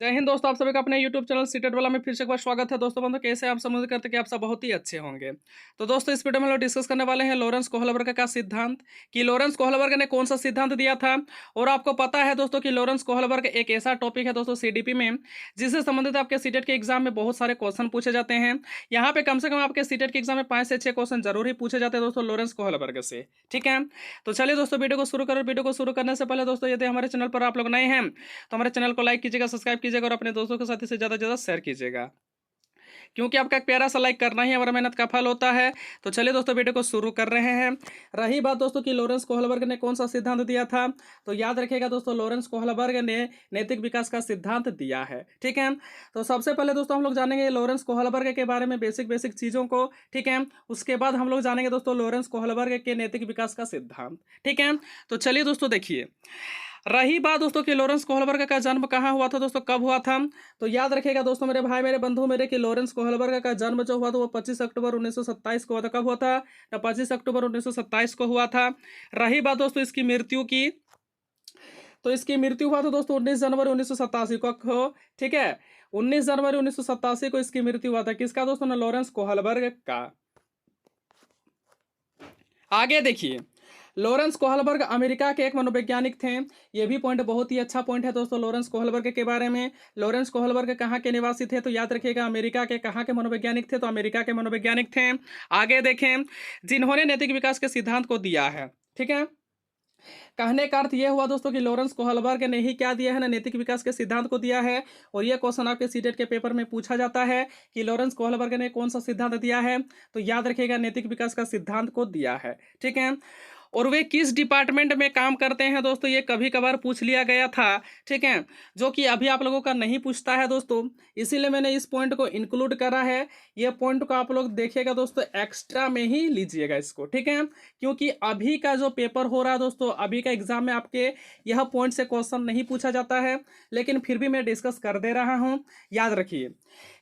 जय हिंद दोस्तों, आप सभी का अपने YouTube चैनल सीटेट वाला में फिर से एक बार स्वागत है। दोस्तों बंधु, कैसे आप सब? उम्मीद करते हैं कि आप सब बहुत ही अच्छे होंगे। तो दोस्तों, इस वीडियो में हम लोग डिस्कस करने वाले हैं लॉरेंस कोहलबर्ग का सिद्धांत, कि लॉरेंस कोहलबर्ग ने कौन सा सिद्धांत दिया था। और आपको पता है दोस्तों कि लॉरेंस कोहलबर्ग एक ऐसा टॉपिक है दोस्तों सीडीपी में, जिससे संबंधित आपके सीटेट के एग्जाम में बहुत सारे क्वेश्चन पूछे जाते हैं। यहाँ पे कम से कम आपके सीटेट के एग्जाम में 5 से 6 क्वेश्चन जरूर ही पूछे जाते हैं दोस्तों लॉरेंस कोहलबर्ग से। ठीक है, तो चलिए दोस्तों वीडियो को शुरू करें। वीडियो को शुरू करने से पहले दोस्तों, यदि हमारे चैनल पर आप लोग नए हैं तो हमारे चैनल को लाइक कीजिएगा, सब्सक्राइब कीजिएगा और अपने दोस्तों के साथ इसे ज़्यादा से ज़्यादा शेयर कीजिएगा, क्योंकि आपका एक प्यारा सा लाइक करना ही हमारा मेहनत का फल होता है। तो चलिए दोस्तों वीडियो को शुरू कर रहे हैं। रही बात दोस्तों कि लॉरेंस कोहलबर्ग ने कौन सा सिद्धांत दिया था, तो याद रखिएगा दोस्तों, लॉरेंस कोहलबर्ग ने नैतिक विकास का सिद्धांत दिया है। ठीक है, तो सबसे पहले दोस्तों हम लोग जानेंगे लॉरेंस कोहलबर्ग के बारे में, बेसिक बेसिक चीज़ों को। ठीक है, उसके बाद हम लोग जानेंगे दोस्तों लॉरेंस कोहलबर्ग के नैतिक विकास का सिद्धांत। ठीक है, तो चलिए दोस्तों देखिए, रही बात दोस्तों कि लॉरेंस कोहलबर्ग का जन्म कहाँ हुआ था दोस्तों, कब हुआ था, तो याद रखिएगा दोस्तों, मेरे भाई मेरे बंधु मेरे, कि लॉरेंस कोहलबर्ग का जन्म जो हुआ था वो 25 अक्टूबर 1927 को हुआ था। कब हुआ था? 25 अक्टूबर 1927 को हुआ था। रही बात दोस्तों इसकी मृत्यु की, तो इसकी मृत्यु हुआ था दोस्तों 19 जनवरी 1987 को। ठीक है, 19 जनवरी 1987 को इसकी मृत्यु हुआ था। किसका दोस्तों? ना, लॉरेंस कोहलबर्ग का। आगे देखिए, लॉरेंस कोहलबर्ग अमेरिका के एक मनोवैज्ञानिक थे। ये भी पॉइंट बहुत ही अच्छा पॉइंट है दोस्तों लॉरेंस कोहलबर्ग के बारे में। लॉरेंस कोहलबर्ग कहाँ के निवासी थे, तो याद रखिएगा अमेरिका के। कहाँ के मनोवैज्ञानिक थे, तो अमेरिका के मनोवैज्ञानिक थे। आगे देखें, जिन्होंने नैतिक विकास के सिद्धांत को दिया है। ठीक है, कहने का अर्थ यह हुआ दोस्तों कि लॉरेंस कोहलबर्ग ने ही क्या दिया है ना, नैतिक विकास के सिद्धांत को दिया है। और यह क्वेश्चन आपके सीटेट के पेपर में पूछा जाता है कि लॉरेंस कोहलबर्ग ने कौन सा सिद्धांत दिया है, तो याद रखिएगा नैतिक विकास का सिद्धांत को दिया है। ठीक है, और वे किस डिपार्टमेंट में काम करते हैं दोस्तों, ये कभी कभार पूछ लिया गया था। ठीक है, जो कि अभी आप लोगों का नहीं पूछता है दोस्तों, इसीलिए मैंने इस पॉइंट को इंक्लूड करा है। ये पॉइंट को आप लोग देखिएगा दोस्तों, एक्स्ट्रा में ही लीजिएगा इसको। ठीक है, क्योंकि अभी का जो पेपर हो रहा है दोस्तों, अभी का एग्जाम में आपके यह पॉइंट से क्वेश्चन नहीं पूछा जाता है, लेकिन फिर भी मैं डिस्कस कर दे रहा हूँ। याद रखिए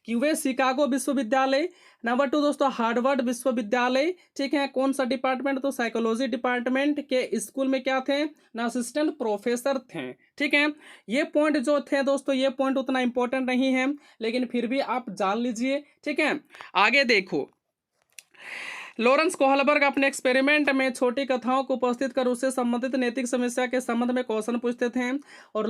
कि वे शिकागो विश्वविद्यालय, नंबर 2 दोस्तों हार्वर्ड विश्वविद्यालय। ठीक है, कौन सा डिपार्टमेंट, तो साइकोलॉजी डिपार्टमेंट के स्कूल में क्या थे ना, असिस्टेंट प्रोफेसर थे। ठीक है, ये पॉइंट जो थे दोस्तों, ये पॉइंट उतना इंपॉर्टेंट नहीं है, लेकिन फिर भी आप जान लीजिए। ठीक है, आगे देखो, लॉरेंस कोहलबर्ग अपने एक्सपेरिमेंट में छोटी कथाओं को उपस्थित कर उससे संबंधित नैतिक समस्या के संबंध में क्वेश्चन पूछते थे। और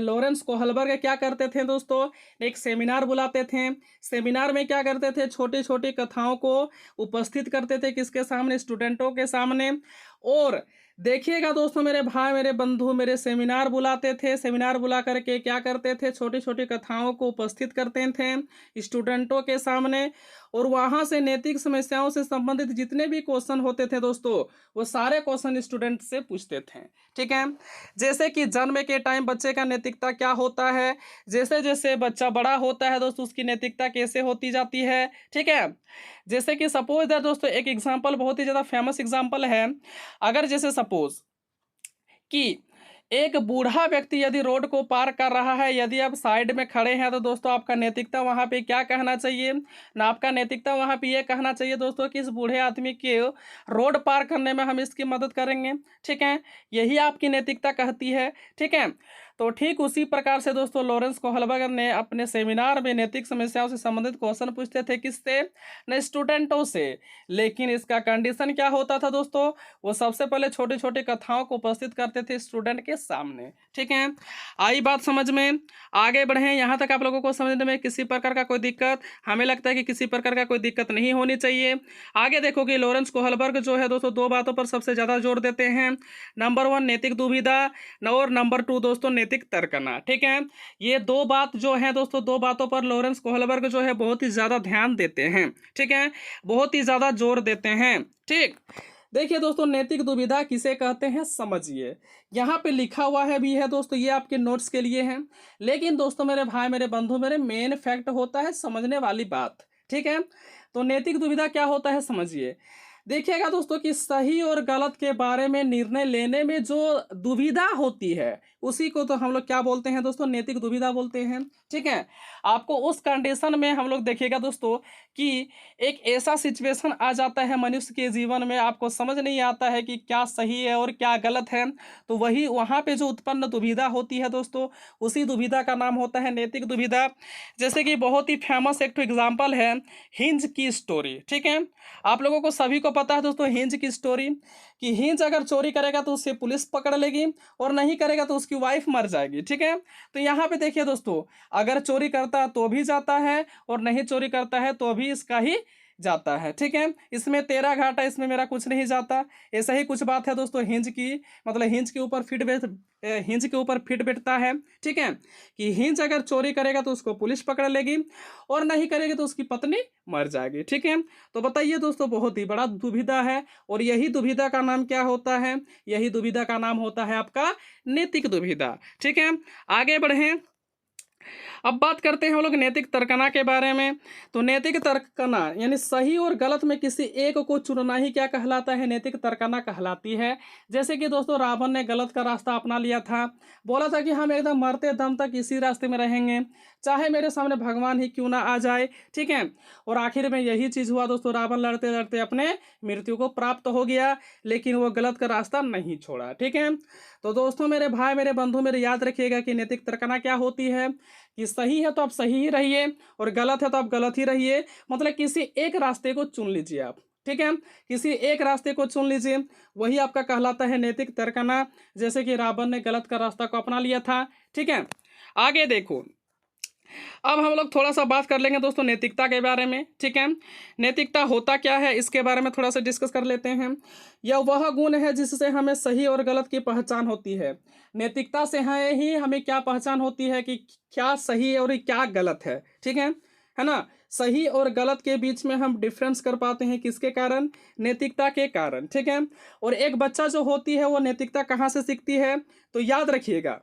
लॉरेंस कोहलबर्ग क्या करते थे दोस्तों, एक सेमिनार बुलाते थे। सेमिनार में क्या करते थे, छोटी छोटी कथाओं को उपस्थित करते थे, किसके सामने? स्टूडेंटों के सामने। और देखिएगा दोस्तों, मेरे भाई मेरे बंधु मेरे, सेमिनार बुलाते थे। सेमिनार बुला करके क्या करते थे, छोटी छोटी कथाओं को उपस्थित करते थे स्टूडेंटों के सामने। और वहां से नैतिक समस्याओं से संबंधित जितने भी क्वेश्चन होते थे दोस्तों, वो सारे क्वेश्चन स्टूडेंट से पूछते थे। ठीक है, जैसे कि जन्म के टाइम बच्चे का नैतिकता क्या होता है, जैसे जैसे बच्चा बड़ा होता है दोस्तों उसकी नैतिकता कैसे होती जाती है। ठीक है, जैसे कि सपोज दैट दोस्तों, एक एग्जांपल बहुत ही ज़्यादा फेमस एग्जांपल है। अगर जैसे सपोज कि एक बूढ़ा व्यक्ति यदि रोड को पार कर रहा है, यदि आप साइड में खड़े हैं, तो दोस्तों आपका नैतिकता वहाँ पे क्या कहना चाहिए ना, आपका नैतिकता वहाँ पे ये कहना चाहिए दोस्तों कि इस बूढ़े आदमी के रोड पार करने में हम इसकी मदद करेंगे। ठीक है, यही आपकी नैतिकता कहती है। ठीक है, तो ठीक उसी प्रकार से दोस्तों लॉरेंस कोहलबर्ग ने अपने सेमिनार में नैतिक समस्याओं से संबंधित क्वेश्चन पूछते थे, किससे? न, स्टूडेंटों से। लेकिन इसका कंडीशन क्या होता था दोस्तों, वो सबसे पहले छोटी छोटी कथाओं को उपस्थित करते थे स्टूडेंट के सामने। ठीक है, आई बात समझ में? आगे बढ़े, यहाँ तक आप लोगों को समझने में किसी प्रकार का कोई दिक्कत? हमें लगता है कि किसी प्रकार का कोई दिक्कत नहीं होनी चाहिए। आगे देखो कि लॉरेंस कोहलबर्ग जो है दोस्तों, दो बातों पर सबसे ज़्यादा जोर देते हैं। नंबर 1 नैतिक दुविधा, और नंबर 2 दोस्तों नैतिक तर्कना। ठीक है, ये दो बात जो है दोस्तों, दो बातों पर लॉरेंस कोहलबर्ग जो है बहुत ही ज़्यादा ध्यान देते हैं। ठीक है, बहुत ही ज़्यादा जोर देते हैं। ठीक, देखिए दोस्तों, नैतिक दुविधा किसे कहते हैं समझिए। यहाँ पे लिखा हुआ है भी है दोस्तों, ये आपके नोट्स के लिए है, लेकिन दोस्तों मेरे भाई मेरे बंधु मेरे, मेन फैक्ट होता है समझने वाली बात। ठीक है, तो नैतिक दुविधा क्या होता है समझिए। देखिएगा दोस्तों कि सही और गलत के बारे में निर्णय लेने में जो दुविधा होती है, उसी को तो हम लोग क्या बोलते हैं दोस्तों, नैतिक दुविधा बोलते हैं। ठीक है, आपको उस कंडीशन में हम लोग देखिएगा दोस्तों कि एक ऐसा सिचुएशन आ जाता है मनुष्य के जीवन में, आपको समझ नहीं आता है कि क्या सही है और क्या गलत है, तो वही वहाँ पे जो उत्पन्न दुविधा होती है दोस्तों, उसी दुविधा का नाम होता है नैतिक दुविधा। जैसे कि बहुत ही फेमस एक एग्जाम्पल है हिंज की स्टोरी। ठीक है, आप लोगों को सभी को पता है दोस्तों हिंज की स्टोरी, कि हिंज अगर चोरी करेगा तो उसे पुलिस पकड़ लेगी और नहीं करेगा तो उसकी वाइफ मर जाएगी। ठीक है, तो यहाँ पे देखिए दोस्तों, अगर चोरी करता है तो भी जाता है और नहीं चोरी करता है तो भी इसका ही जाता है। ठीक है, इसमें तेरा घाटा, इसमें मेरा कुछ नहीं जाता। ऐसा ही कुछ बात है दोस्तों हिंज की, मतलब हिंज के ऊपर फिट बैठता है। ठीक है, कि हिंज अगर चोरी करेगा तो उसको पुलिस पकड़ लेगी और नहीं करेगी तो उसकी पत्नी मर जाएगी। ठीक है, तो बताइए दोस्तों, बहुत ही बड़ा दुविधा है और यही दुविधा का नाम क्या होता है, यही दुविधा का नाम होता है आपका नैतिक दुविधा। ठीक है, आगे बढ़ें। अब बात करते हैं हम लोग नैतिक तर्कना के बारे में। तो नैतिक तर्कना यानी सही और गलत में किसी एक को चुनना ही क्या कहलाता है, नैतिक तर्कना कहलाती है। जैसे कि दोस्तों रावण ने गलत का रास्ता अपना लिया था, बोला था कि हम एकदम मरते दम तक इसी रास्ते में रहेंगे, चाहे मेरे सामने भगवान ही क्यों ना आ जाए। ठीक है, और आखिर में यही चीज़ हुआ दोस्तों, रावण लड़ते लड़ते अपने मृत्यु को प्राप्त हो गया, लेकिन वो गलत का रास्ता नहीं छोड़ा। ठीक है, तो दोस्तों मेरे भाई मेरे बंधु मेरे याद रखिएगा कि नैतिक तर्कना क्या होती है, कि सही है तो आप सही ही रहिए और गलत है तो आप गलत ही रहिए, मतलब किसी एक रास्ते को चुन लीजिए आप। ठीक है, किसी एक रास्ते को चुन लीजिए, वही आपका कहलाता है नैतिक तर्कना। जैसे कि रावण ने गलत का रास्ता को अपना लिया था। ठीक है, आगे देखो, अब हम लोग थोड़ा सा बात कर लेंगे दोस्तों नैतिकता के बारे में। ठीक है, नैतिकता होता क्या है इसके बारे में थोड़ा सा डिस्कस कर लेते हैं। यह वह गुण है जिससे हमें सही और गलत की पहचान होती है। नैतिकता से है ही हमें क्या पहचान होती है कि क्या सही है और क्या गलत है। ठीक है ना, सही और गलत के बीच में हम डिफरेंस कर पाते हैं, किसके कारण, नैतिकता के कारण। ठीक है, और एक बच्चा जो होती है वो नैतिकता कहाँ से सीखती है, तो याद रखिएगा,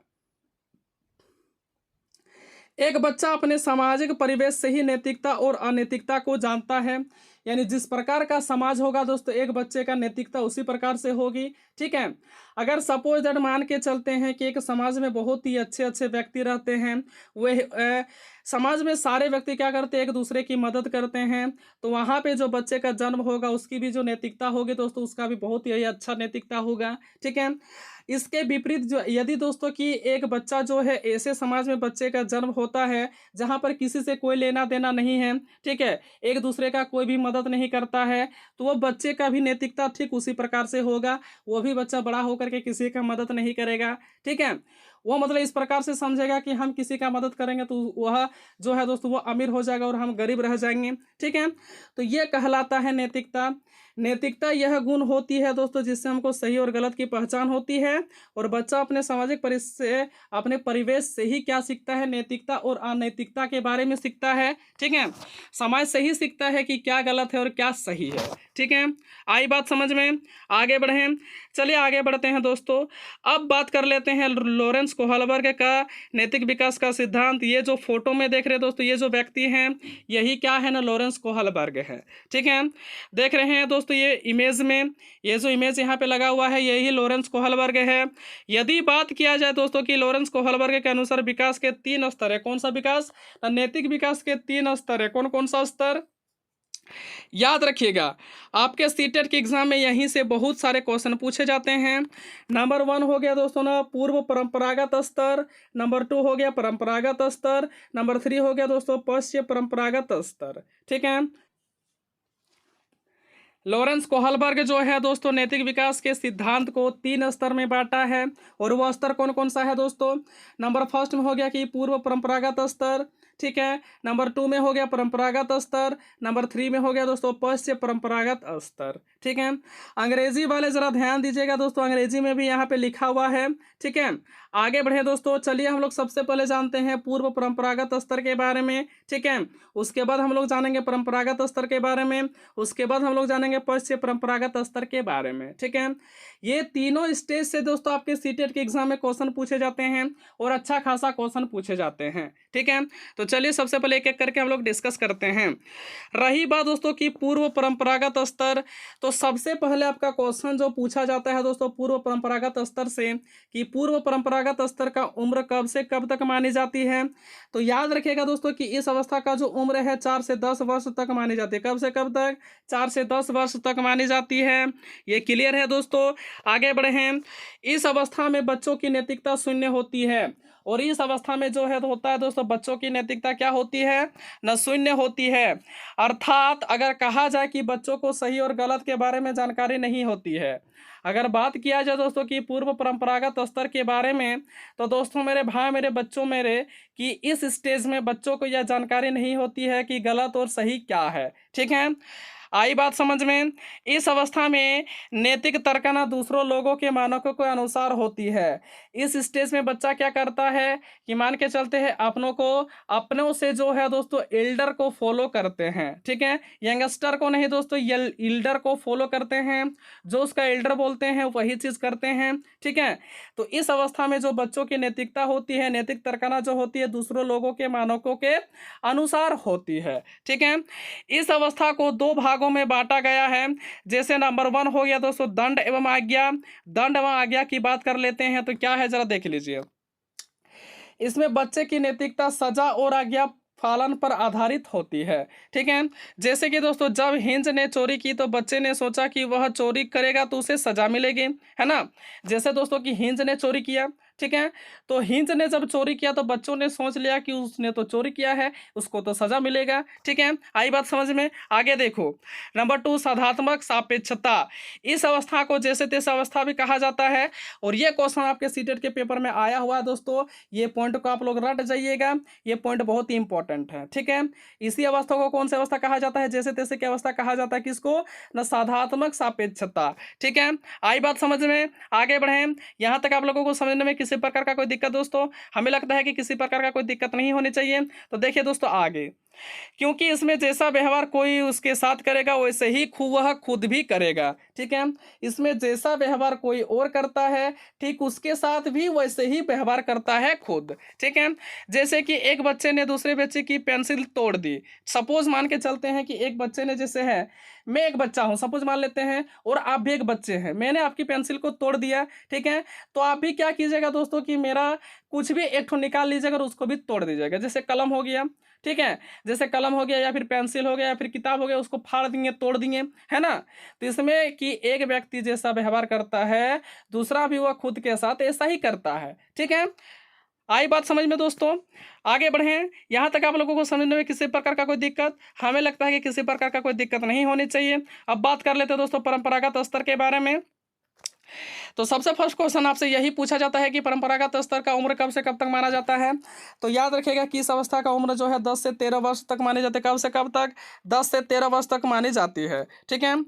एक बच्चा अपने सामाजिक परिवेश से ही नैतिकता और अनैतिकता को जानता है। यानी जिस प्रकार का समाज होगा दोस्तों, एक बच्चे का नैतिकता उसी प्रकार से होगी। ठीक है, अगर सपोज दैट मान के चलते हैं कि एक समाज में बहुत ही अच्छे अच्छे व्यक्ति रहते हैं, वे समाज में सारे व्यक्ति क्या करते हैं, एक दूसरे की मदद करते हैं, तो वहाँ पे जो बच्चे का जन्म होगा उसकी भी जो नैतिकता होगी दोस्तों, उसका भी बहुत ही अच्छा नैतिकता होगा। ठीक है, इसके विपरीत जो यदि दोस्तों कि एक बच्चा जो है ऐसे समाज में बच्चे का जन्म होता है जहाँ पर किसी से कोई लेना देना नहीं है, ठीक है, एक दूसरे का कोई भी मदद नहीं करता है, तो वो बच्चे का भी नैतिकता ठीक उसी प्रकार से होगा। वो भी बच्चा बड़ा होकर के किसी का मदद नहीं करेगा। ठीक है, वो मतलब इस प्रकार से समझेगा कि हम किसी का मदद करेंगे तो वह जो है दोस्तों वो अमीर हो जाएगा और हम गरीब रह जाएंगे। ठीक है, तो ये कहलाता है नैतिकता। नैतिकता यह गुण होती है दोस्तों जिससे हमको सही और गलत की पहचान होती है, और बच्चा अपने सामाजिक परिवेश से, अपने परिवेश से ही क्या सीखता है, नैतिकता और अनैतिकता के बारे में सीखता है। ठीक है, समाज से ही सीखता है कि क्या गलत है और क्या सही है। ठीक है, आई बात समझ में, आगे बढ़ें। चलिए आगे बढ़ते हैं दोस्तों। अब बात कर लेते हैं लॉरेंस कोहलबर्ग का नैतिक विकास का सिद्धांत। ये जो फोटो में देख रहे हैं दोस्तों, ये जो व्यक्ति हैं यही क्या है ना, लॉरेंस कोहलबर्ग है। ठीक है, देख रहे हैं दोस्तों ये इमेज में, ये जो इमेज यहाँ पे लगा हुआ है यही लॉरेंस कोहलबर्ग है। यदि बात किया जाए दोस्तों कि लॉरेंस कोहलबर्ग के अनुसार विकास के 3 स्तर है, कौन सा विकास, नैतिक विकास के 3 स्तर है, कौन कौन सा स्तर, याद रखिएगा आपके सीटेट के एग्जाम में यहीं से बहुत सारे क्वेश्चन पूछे जाते हैं। नंबर 1 हो गया दोस्तों ना पूर्व परंपरागत स्तर, नंबर 2 हो गया परंपरागत स्तर, नंबर 3 हो गया दोस्तों पश्चिम परंपरागत स्तर। ठीक है, लॉरेंस कोहलबर्ग जो है दोस्तों नैतिक विकास के सिद्धांत को 3 स्तर में बांटा है, और वह स्तर कौन कौन सा है दोस्तों, नंबर 1 में हो गया कि पूर्व परंपरागत स्तर। ठीक है, नंबर 2 में हो गया परंपरागत स्तर, नंबर 3 में हो गया दोस्तों पश्चिम परंपरागत स्तर। ठीक है, अंग्रेजी वाले जरा ध्यान दीजिएगा दोस्तों, अंग्रेजी में भी यहाँ पे लिखा हुआ है। ठीक है, आगे बढ़े दोस्तों, चलिए हम लोग सबसे पहले जानते हैं पूर्व परंपरागत स्तर के बारे में। ठीक है, उसके बाद हम लोग जानेंगे परंपरागत स्तर के बारे में, उसके बाद हम लोग जानेंगे पश्चिम परंपरागत स्तर के बारे में। ठीक है, ये तीनों स्टेज से दोस्तों आपके सीटेट के एग्जाम में क्वेश्चन पूछे जाते हैं और अच्छा खासा क्वेश्चन पूछे जाते हैं। ठीक है, तो चलिए सबसे पहले एक एक करके हम लोग डिस्कस करते हैं। रही बात दोस्तों की पूर्व परंपरागत स्तर, तो सबसे पहले आपका क्वेश्चन जो पूछा जाता है दोस्तों पूर्व परंपरागत स्तर से, कि पूर्व परंपरागत स्तर का उम्र कब से कब तक मानी जाती है। तो याद रखिएगा दोस्तों कि इस अवस्था का जो उम्र है 4 से 10 वर्ष तक मानी जाती है। कब से कब तक? 4 से 10 वर्ष तक मानी जाती है। ये क्लियर है दोस्तों। आगे बढ़े हैं। इस अवस्था में बच्चों की नैतिकता शून्य होती है, और इस अवस्था में जो है तो होता है दोस्तों बच्चों की नैतिकता क्या होती है? न शून्य होती है। अर्थात अगर कहा जाए कि बच्चों को सही और गलत के बारे में जानकारी नहीं होती है। अगर बात किया जाए दोस्तों कि पूर्व परंपरागत स्तर के बारे में, तो दोस्तों मेरे भाई मेरे बच्चों मेरे, कि इस स्टेज में बच्चों को यह जानकारी नहीं होती है कि गलत और सही क्या है। ठीक है, आई बात समझ में। इस अवस्था में नैतिक तर्कना दूसरों लोगों के मानकों के अनुसार होती है। इस स्टेज में बच्चा क्या करता है कि मान के चलते हैं अपनों से जो है दोस्तों एल्डर को फॉलो करते हैं। ठीक है, यंगस्टर को नहीं दोस्तों, एल्डर को फॉलो करते हैं, जो उसका एल्डर बोलते हैं वही चीज़ करते हैं। ठीक है, तो इस अवस्था में जो बच्चों की नैतिकता होती है, नैतिक तर्कना जो होती है दूसरों लोगों के मानकों के अनुसार होती है। ठीक है, इस अवस्था को दो भागों में बांटा गया है। जैसे नंबर 1 हो गया दोस्तों दंड एवं आज्ञा। दंड एवं आज्ञा की बात कर लेते हैं तो क्या है जरा देख लीजिए। इसमें बच्चे की नैतिकता सजा और आज्ञा पालन पर आधारित होती है। ठीक है, जैसे कि दोस्तों जब हिंज ने चोरी की तो बच्चे ने सोचा कि वह चोरी करेगा तो उसे सजा मिलेगी, है ना। जैसे दोस्तों कि हिंज ने चोरी किया, ठीक है, तो हिंज ने जब चोरी किया तो बच्चों ने सोच लिया कि उसने तो चोरी किया है, उसको तो सजा मिलेगा। ठीक है, आई बात समझ में। आगे देखो नंबर 2 साधात्मक सापेक्षता। इस अवस्था को जैसे तैसे अवस्था भी कहा जाता है, और ये क्वेश्चन आपके सीटेट के पेपर में आया हुआ है दोस्तों। ये पॉइंट को आप लोग रट जाइएगा, ये पॉइंट बहुत ही इंपॉर्टेंट है। ठीक है, इसी अवस्था को कौन सी अवस्था कहा जाता है? जैसे तैसे की अवस्था कहा जाता है। किसको? न साधात्मक सापेक्षता। ठीक है, आई बात समझ में। आगे बढ़े। यहाँ तक आप लोगों को समझने में किसी प्रकार का कोई दिक्कत दोस्तों? हमें लगता है कि किसी प्रकार का कोई दिक्कत नहीं होनी चाहिए। तो देखिए दोस्तों आगे, क्योंकि इसमें जैसा व्यवहार कोई उसके साथ करेगा वैसे ही वह खुद भी करेगा। ठीक है, इसमें जैसा व्यवहार कोई और करता है ठीक उसके साथ भी वैसे ही व्यवहार करता है खुद। ठीक है, जैसे कि एक बच्चे ने दूसरे बच्चे की पेंसिल तोड़ दी। सपोज मान के चलते हैं कि एक बच्चे ने, जैसे है मैं एक बच्चा हूं, सपोज मान लेते हैं, और आप भी एक बच्चे हैं, मैंने आपकी पेंसिल को तोड़ दिया। ठीक है, तो आप भी क्या कीजिएगा दोस्तों कि मेरा कुछ भी एक ठो निकाल लीजिएगा और उसको भी तोड़ दीजिएगा। जैसे कलम हो गया, ठीक है, जैसे कलम हो गया या फिर पेंसिल हो गया या फिर किताब हो गया, उसको फाड़ देंगे, तोड़ देंगे, है ना। तो इसमें कि एक व्यक्ति जैसा व्यवहार करता है दूसरा भी वह खुद के साथ ऐसा ही करता है। ठीक है, आई बात समझ में दोस्तों। आगे बढ़ें। यहाँ तक आप लोगों को समझने में किसी प्रकार का कोई दिक्कत? हमें लगता है कि किसी प्रकार का कोई दिक्कत नहीं होनी चाहिए। अब बात कर लेते हैं दोस्तों परंपरागत स्तर के बारे में। तो सबसे फर्स्ट क्वेश्चन आपसे यही पूछा जाता है कि परंपरागत स्तर का उम्र कब से कब तक माना जाता है। तो याद रखिएगा कि इस अवस्था का उम्र जो है 10 से 13 वर्ष तक मानी जाती है। कब से कब तक? 10 से 13 वर्ष तक मानी जाती है। ठीक है,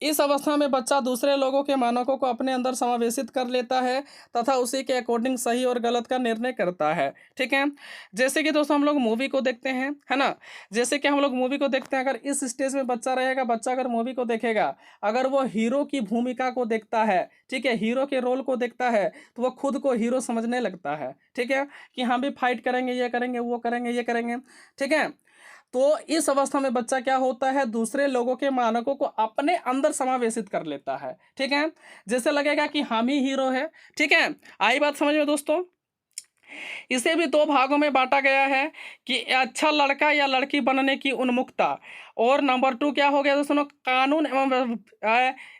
इस अवस्था में बच्चा दूसरे लोगों के मानकों को अपने अंदर समावेशित कर लेता है तथा उसी के अकॉर्डिंग सही और गलत का निर्णय करता है। ठीक है, जैसे कि दोस्तों हम लोग मूवी को देखते हैं, है ना। जैसे कि हम लोग मूवी को देखते हैं, अगर इस स्टेज में बच्चा रहेगा, बच्चा अगर मूवी को देखेगा, अगर वो हीरो की भूमिका को देखता है, ठीक है, हीरो के रोल को देखता है, तो वो खुद को हीरो समझने लगता है। ठीक है, कि हम भी फाइट करेंगे, ये करेंगे, वो करेंगे, ये करेंगे। ठीक है, तो इस अवस्था में बच्चा क्या होता है? दूसरे लोगों के मानकों को अपने अंदर समावेशित कर लेता है। ठीक है, जैसे लगेगा कि हम ही हीरो है। ठीक है, आई बात समझ में दोस्तों। इसे भी दो भागों में बांटा गया है कि अच्छा लड़का या लड़की बनने की उन्मुखता, और नंबर 2 क्या हो गया दोस्तों? कानून एवं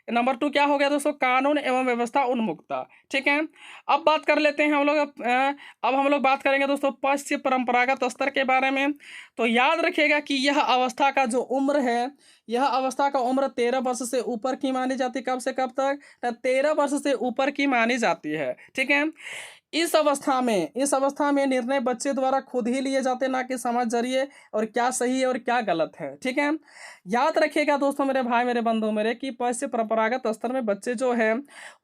नंबर 2 क्या हो गया दोस्तों? कानून एवं व्यवस्था उन्मुखता। ठीक है, अब बात कर लेते हैं हम लोग। अब हम लोग बात करेंगे दोस्तों पश्चिम परंपरागत स्तर के बारे में। तो याद रखिएगा कि यह अवस्था का जो उम्र है, यह अवस्था का उम्र 13 वर्ष से ऊपर की मानी जाती है। कब से कब तक? 13 वर्ष से ऊपर की मानी जाती है। ठीक है, इस अवस्था में निर्णय बच्चे द्वारा खुद ही लिए जाते, ना कि समाज जरिए, और क्या सही है और क्या गलत है। ठीक है, याद रखिएगा दोस्तों मेरे भाई मेरे बंधु मेरे, कि पश्चिम परंपरागत स्तर में बच्चे जो है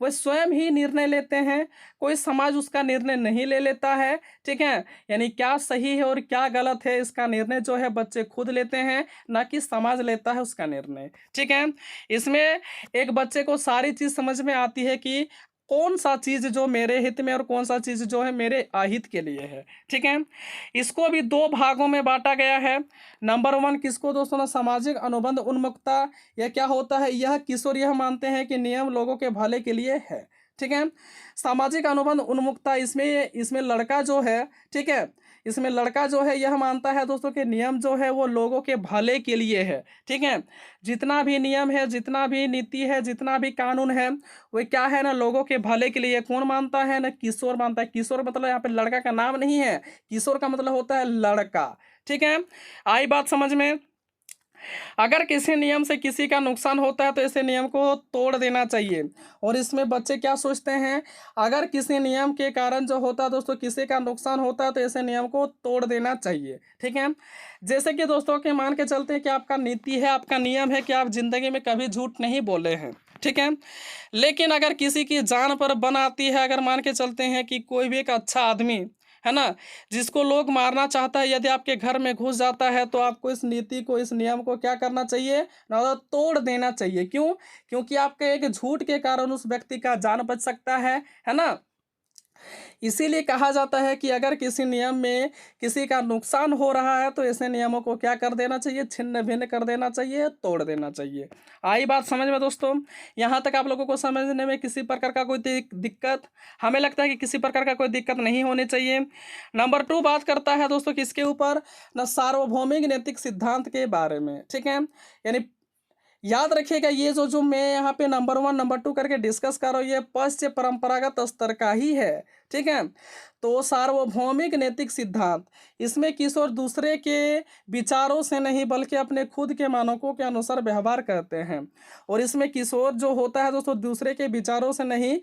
वह स्वयं ही निर्णय लेते हैं, कोई समाज उसका निर्णय नहीं ले लेता है। ठीक है, यानी क्या सही है और क्या गलत है इसका निर्णय जो है बच्चे खुद लेते हैं, ना कि समाज लेता है उसका निर्णय। ठीक है, इसमें एक बच्चे को सारी चीज़ समझ में आती है कि कौन सा चीज़ जो मेरे हित में और कौन सा चीज़ जो है मेरे अहित के लिए है। ठीक है, इसको भी दो भागों में बांटा गया है। नंबर वन किसको दोस्तों ना, सामाजिक अनुबंध उन्मुक्ता। यह क्या होता है, यह किशोर यह मानते हैं कि नियम लोगों के भले के लिए है। ठीक है, सामाजिक अनुबंध उन्मुक्ता, इसमें इसमें लड़का जो है, ठीक है, इसमें लड़का जो है यह मानता है दोस्तों कि नियम जो है वो लोगों के भले के लिए है। ठीक है, जितना भी नियम है, जितना भी नीति है, जितना भी कानून है, वो क्या है ना, लोगों के भले के लिए। कौन मानता है ना, किशोर मानता है। किशोर मतलब यहाँ पे लड़का का नाम नहीं है, किशोर का मतलब होता है लड़का। ठीक है, आई बात समझ में। अगर किसी नियम से किसी का नुकसान होता है तो इसे नियम को तोड़ देना चाहिए। और इसमें बच्चे क्या सोचते हैं, अगर किसी नियम के कारण जो होता है दोस्तों किसी का नुकसान होता है तो इसे नियम को तोड़ देना चाहिए। ठीक है, जैसे कि दोस्तों के मान के चलते हैं कि आपका नीति है, आपका नियम है कि आप जिंदगी में कभी झूठ नहीं बोले हैं। ठीक है, लेकिन अगर किसी की जान पर बन आती है, अगर मान के चलते हैं कि कोई भी एक अच्छा आदमी है ना, जिसको लोग मारना चाहता है, यदि आपके घर में घुस जाता है तो आपको इस नीति को, इस नियम को क्या करना चाहिए ना, तोड़ देना चाहिए। क्यों? क्योंकि आपके एक झूठ के कारण उस व्यक्ति का जान बच सकता है ना। इसीलिए कहा जाता है कि अगर किसी नियम में किसी का नुकसान हो रहा है तो ऐसे नियमों को क्या कर देना चाहिए, छिन्न भिन्न कर देना चाहिए, तोड़ देना चाहिए। आई बात समझ में दोस्तों? यहाँ तक आप लोगों को समझने में किसी प्रकार का कोई दिक्कत? हमें लगता है कि किसी प्रकार का कोई दिक्कत नहीं होनी चाहिए। नंबर 2 बात करता है दोस्तों किसके ऊपर ना, सार्वभौमिक नैतिक सिद्धांत के बारे में। ठीक है, यानी याद रखिएगा ये जो मैं यहाँ पे नंबर 1 नंबर 2 करके डिस्कस कर रहा हूँ, ये पश्चिम परंपरागत स्तर का ही है। ठीक है, तो सार्वभौमिक नैतिक सिद्धांत, इसमें किशोर दूसरे के विचारों से नहीं बल्कि अपने खुद के मानकों के अनुसार व्यवहार करते हैं। और इसमें किशोर जो होता है दोस्तों दूसरे के विचारों से नहीं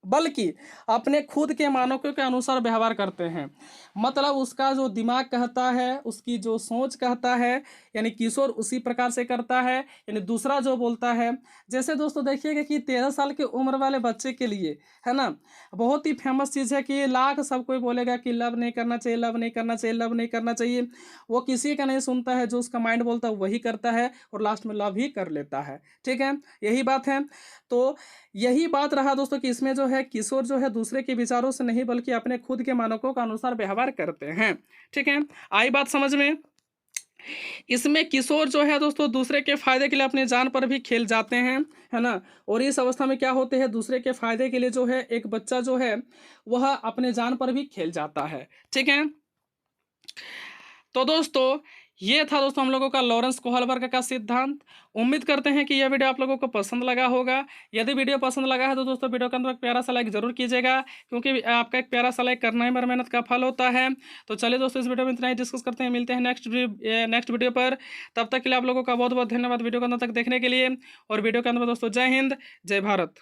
बल्कि अपने खुद के मानकों के अनुसार व्यवहार करते हैं। मतलब उसका जो दिमाग कहता है, उसकी जो सोच कहता है, यानी किशोर उसी प्रकार से करता है, यानी दूसरा जो बोलता है। जैसे दोस्तों देखिएगा कि 13 साल की उम्र वाले बच्चे के लिए है ना, बहुत ही फेमस चीज़ है कि लाख सब कोई बोलेगा कि लव नहीं करना चाहिए, लव नहीं करना चाहिए, लव नहीं करना चाहिए। वो किसी का नहीं सुनता है, जो उसका माइंड बोलता है वही करता है और लास्ट में लव ही कर लेता है। ठीक है, यही बात है। तो यही बात रहा दोस्तों कि इसमें जो है किशोर जो है दूसरे के विचारों से नहीं बल्कि अपने खुद के मानकों के अनुसार व्यवहार करते हैं। ठीक है, आई बात समझ में। इसमें किशोर जो है दोस्तों दूसरे के फायदे के लिए अपनी जान पर भी खेल जाते हैं, है ना। और इस अवस्था में क्या होते हैं, दूसरे के फायदे के लिए जो है एक बच्चा जो है वह अपने जान पर भी खेल जाता है। ठीक है, तो दोस्तों ये था दोस्तों हम लोगों का लॉरेंस कोहलबर्ग का सिद्धांत। उम्मीद करते हैं कि यह वीडियो आप लोगों को पसंद लगा होगा। यदि वीडियो पसंद लगा है तो दोस्तों वीडियो के अंदर एक प्यारा सा लाइक जरूर कीजिएगा, क्योंकि आपका एक प्यारा सा लाइक करना ही मेरी मेहनत का फल होता है। तो चलिए दोस्तों इस वीडियो में इतना ही डिस्कस करते हैं, मिलते हैं नेक्स्ट वीडियो पर। तब तक के लिए आप लोगों का बहुत बहुत धन्यवाद वीडियो के अंदर तक देखने के लिए। और वीडियो के अंदर दोस्तों जय हिंद, जय भारत।